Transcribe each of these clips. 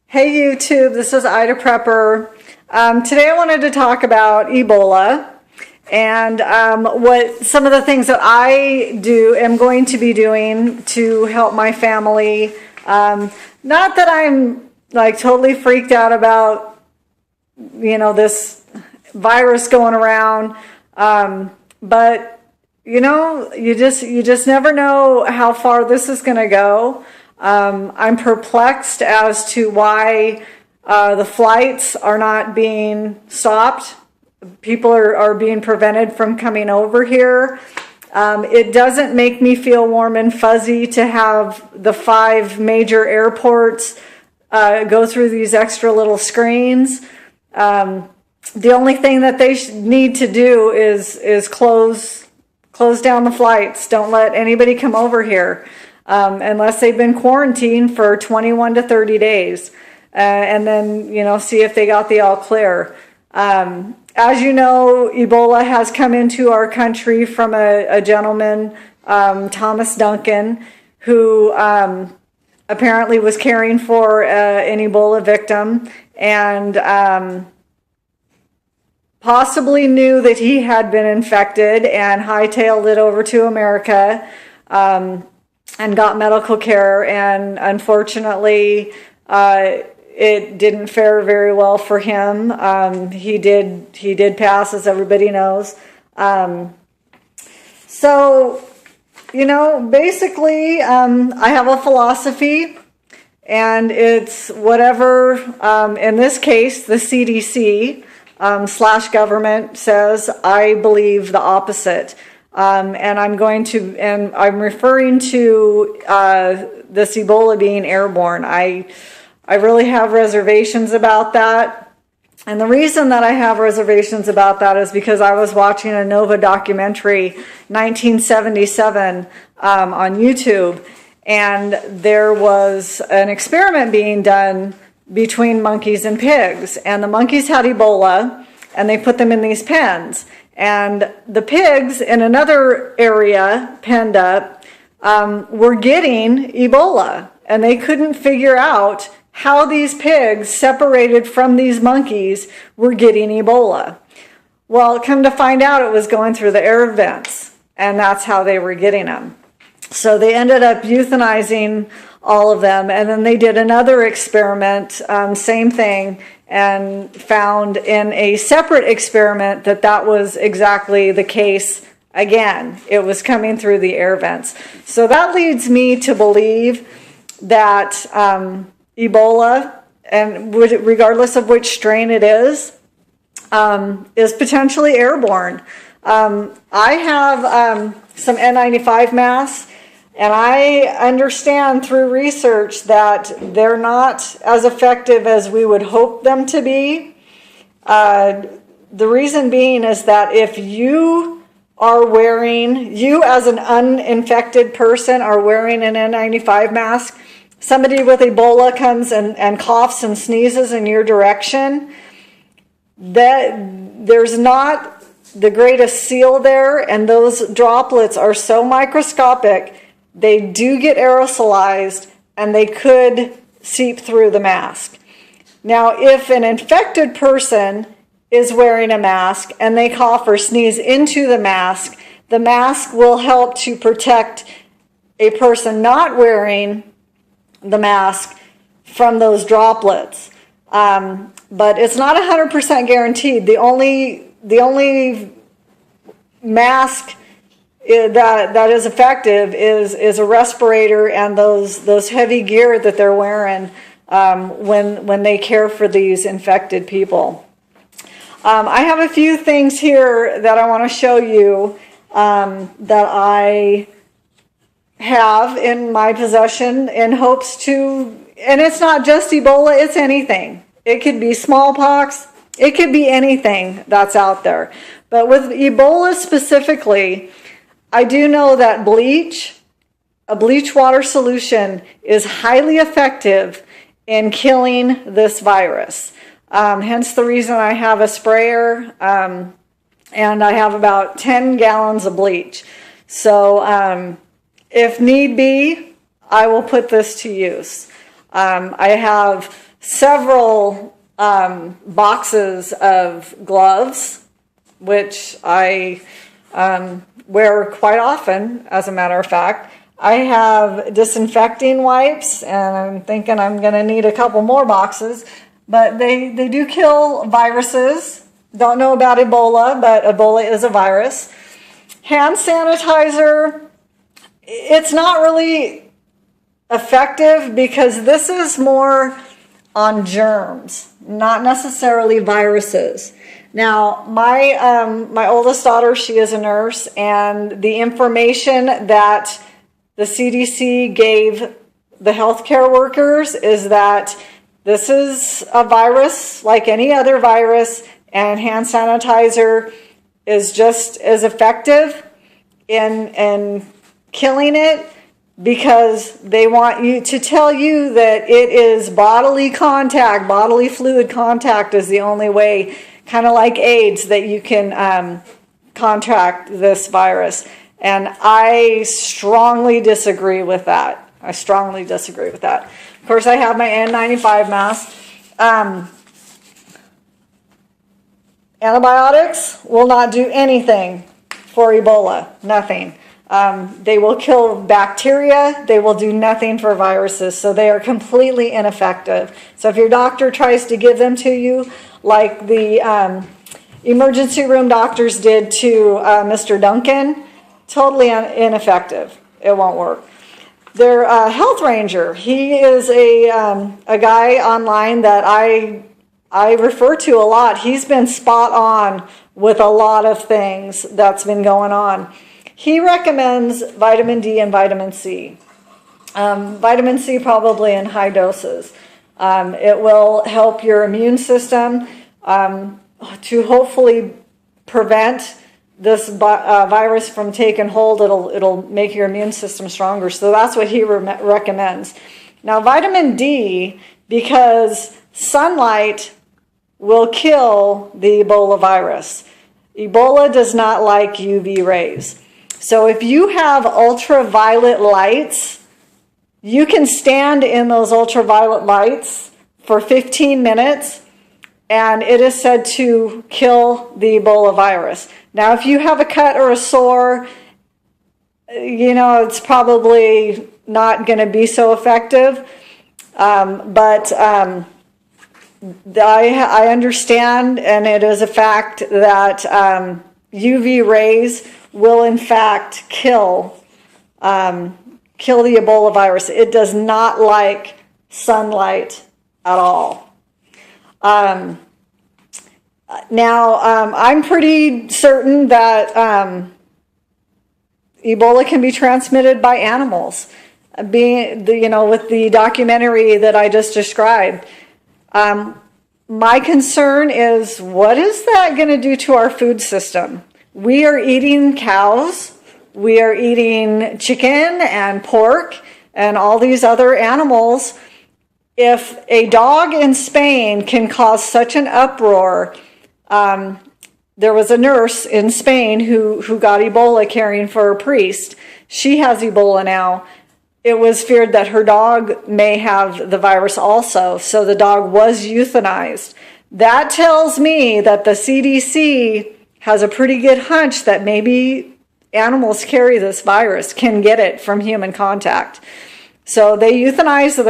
Hey YouTube, this is Ida Prepper. Today I wanted to talk about Ebola and what some of the things that I am going to be doing to help my family. Not that I'm like totally freaked out about, this virus going around, but you just never know how far this is going to go. I'm perplexed as to why the flights are not being stopped. People are being prevented from coming over here. It doesn't make me feel warm and fuzzy to have the 5 major airports go through these extra little screens. The only thing that they need to do is close down the flights. Don't let anybody come over here. Unless they've been quarantined for 21 to 30 days. And then, see if they got the all clear. As you know, Ebola has come into our country from a gentleman, Thomas Duncan, who apparently was caring for an Ebola victim and possibly knew that he had been infected and hightailed it over to America. And got medical care, and unfortunately, it didn't fare very well for him. He did pass, as everybody knows. Basically, I have a philosophy, and it's whatever. In this case, the CDC / government says. I believe the opposite. And I'm referring to this Ebola being airborne. I really have reservations about that. And the reason that I have reservations about that is because I was watching a Nova documentary, 1977, on YouTube. And there was an experiment being done between monkeys and pigs. And the monkeys had Ebola, and they put them in these pens. And the pigs in another area, penned up, were getting Ebola. And they couldn't figure out how these pigs, separated from these monkeys, were getting Ebola. Well, come to find out, it was going through the air vents. And that's how they were getting them. So they ended up euthanizing all of them. And then they did another experiment, same thing, and found in a separate experiment that was exactly the case again. It was coming through the air vents. So that leads me to believe that Ebola, and regardless of which strain it is potentially airborne. I have some N95 masks, and I understand through research that they're not as effective as we would hope them to be. The reason being is that if you as an uninfected person are wearing an N95 mask, somebody with Ebola comes and coughs and sneezes in your direction, that there's not the greatest seal there, and those droplets are so microscopic. They do get aerosolized, and they could seep through the mask. Now, if an infected person is wearing a mask and they cough or sneeze into the mask will help to protect a person not wearing the mask from those droplets. But it's not 100% guaranteed. The only mask that is effective is a respirator and those heavy gear that they're wearing when they care for these infected people. I have a few things here that I want to show you that I have in my possession in hopes to, and it's not just Ebola, it's anything. It could be smallpox, it could be anything that's out there. But with Ebola specifically, I do know that a bleach water solution is highly effective in killing this virus. Hence the reason I have a sprayer, and I have about 10 gallons of bleach. So if need be, I will put this to use. I have several boxes of gloves, which I wear quite often, as a matter of fact. I have disinfecting wipes, and I'm thinking I'm going to need a couple more boxes. But they do kill viruses. Don't know about Ebola, but Ebola is a virus. Hand sanitizer, it's not really effective because this is more on germs, not necessarily viruses. Now, my oldest daughter, she is a nurse, and the information that the CDC gave the healthcare workers is that this is a virus like any other virus, and hand sanitizer is just as effective in killing it, because they want you to tell you that it is bodily contact, bodily fluid contact is the only way, kind of like AIDS, that you can contract this virus. And I strongly disagree with that. I strongly disagree with that. Of course, I have my N95 mask. Antibiotics will not do anything for Ebola. Nothing. They will kill bacteria. They will do nothing for viruses. So they are completely ineffective. So if your doctor tries to give them to you, like the emergency room doctors did to Mr. Duncan, totally ineffective. It won't work. Their health ranger, he is a guy online that I refer to a lot. He's been spot on with a lot of things that's been going on. He recommends vitamin D and vitamin C. Vitamin C probably in high doses. It will help your immune system to hopefully prevent this virus from taking hold. It'll make your immune system stronger. So that's what he recommends. Now, vitamin D, because sunlight will kill the Ebola virus. Ebola does not like UV rays. So if you have ultraviolet lights, you can stand in those ultraviolet lights for 15 minutes, and it is said to kill the Ebola virus. Now, if you have a cut or a sore, it's probably not going to be so effective. But I understand, and it is a fact, that UV rays will in fact kill the Ebola virus. It does not like sunlight at all. Now, I'm pretty certain that Ebola can be transmitted by animals. With the documentary that I just described. My concern is, what is that going to do to our food system? We are eating cows, we are eating chicken and pork and all these other animals. If a dog in Spain can cause such an uproar, there was a nurse in Spain who got Ebola caring for a priest. She has Ebola now. It was feared that her dog may have the virus also, so the dog was euthanized. That tells me that the CDC has a pretty good hunch that maybe animals carry this virus, can get it from human contact. So they euthanized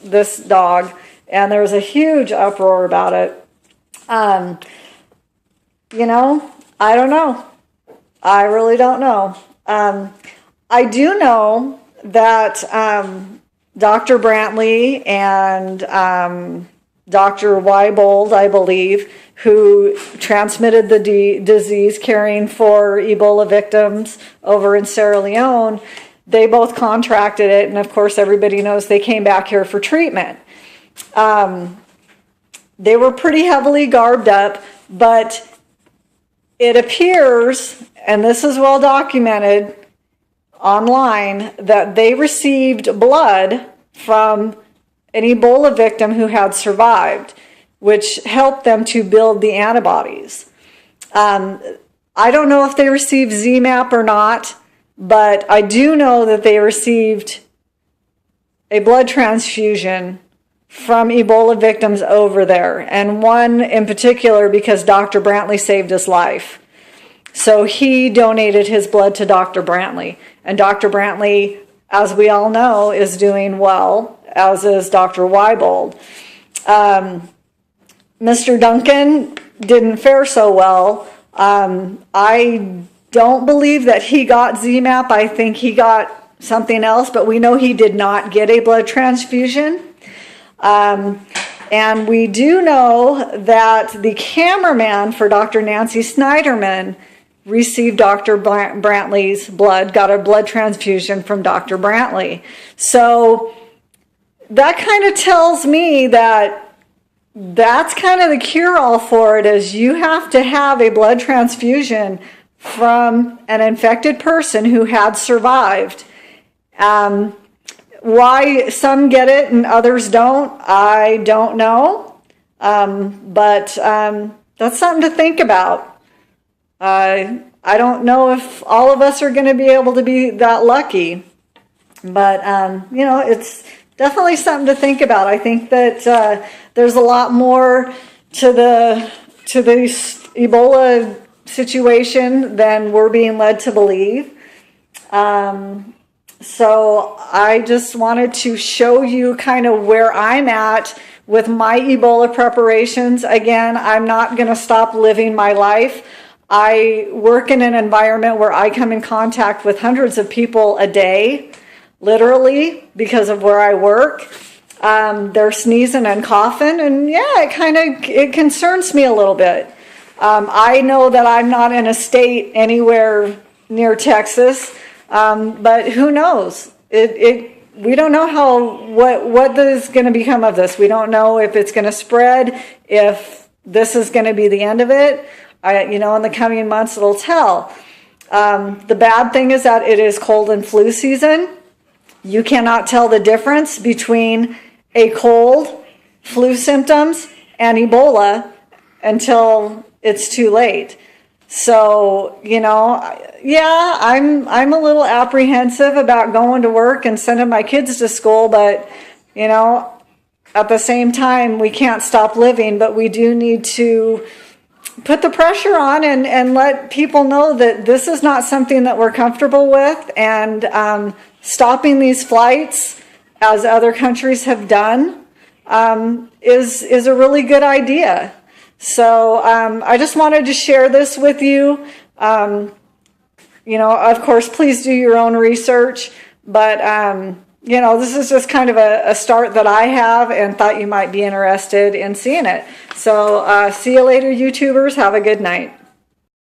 this dog, and there was a huge uproar about it. I don't know. I really don't know. I do know that Dr. Brantley and Dr. Weibold, I believe, who transmitted the disease caring for Ebola victims over in Sierra Leone, they both contracted it, and of course everybody knows they came back here for treatment. They were pretty heavily garbed up, but it appears, and this is well documented online, that they received blood from an Ebola victim who had survived, which helped them to build the antibodies. I don't know if they received ZMapp or not, but I do know that they received a blood transfusion from Ebola victims over there, and one in particular because Dr. Brantley saved his life. So he donated his blood to Dr. Brantley, and Dr. Brantley, as we all know, is doing well, as is Dr. Weibold. Mr. Duncan didn't fare so well. I don't believe that he got ZMapp. I think he got something else, but we know he did not get a blood transfusion. And we do know that the cameraman for Dr. Nancy Snyderman received Dr. Brantley's blood, got a blood transfusion from Dr. Brantley. So that kind of tells me that that's kind of the cure-all for it, is you have to have a blood transfusion from an infected person who had survived. Why some get it and others don't, I don't know. But that's something to think about. I don't know if all of us are going to be able to be that lucky. But, it's definitely something to think about. I think that there's a lot more to the Ebola situation than we're being led to believe. So I just wanted to show you kind of where I'm at with my Ebola preparations. Again, I'm not going to stop living my life. I work in an environment where I come in contact with hundreds of people a day, literally, because of where I work. They're sneezing and coughing, and it concerns me a little bit. I know that I'm not in a state anywhere near Texas, but who knows? We don't know what is going to become of this. We don't know if it's going to spread, if this is going to be the end of it. In the coming months, it'll tell. The bad thing is that it is cold and flu season. You cannot tell the difference between a cold, flu symptoms, and Ebola until it's too late. So, I'm a little apprehensive about going to work and sending my kids to school, but, at the same time, we can't stop living, but we do need to put the pressure on and let people know that this is not something that we're comfortable with, and stopping these flights, as other countries have done, is a really good idea. So I just wanted to share this with you. Of course, please do your own research, but this is just kind of a start that I have and thought you might be interested in seeing it. So see you later, YouTubers. Have a good night.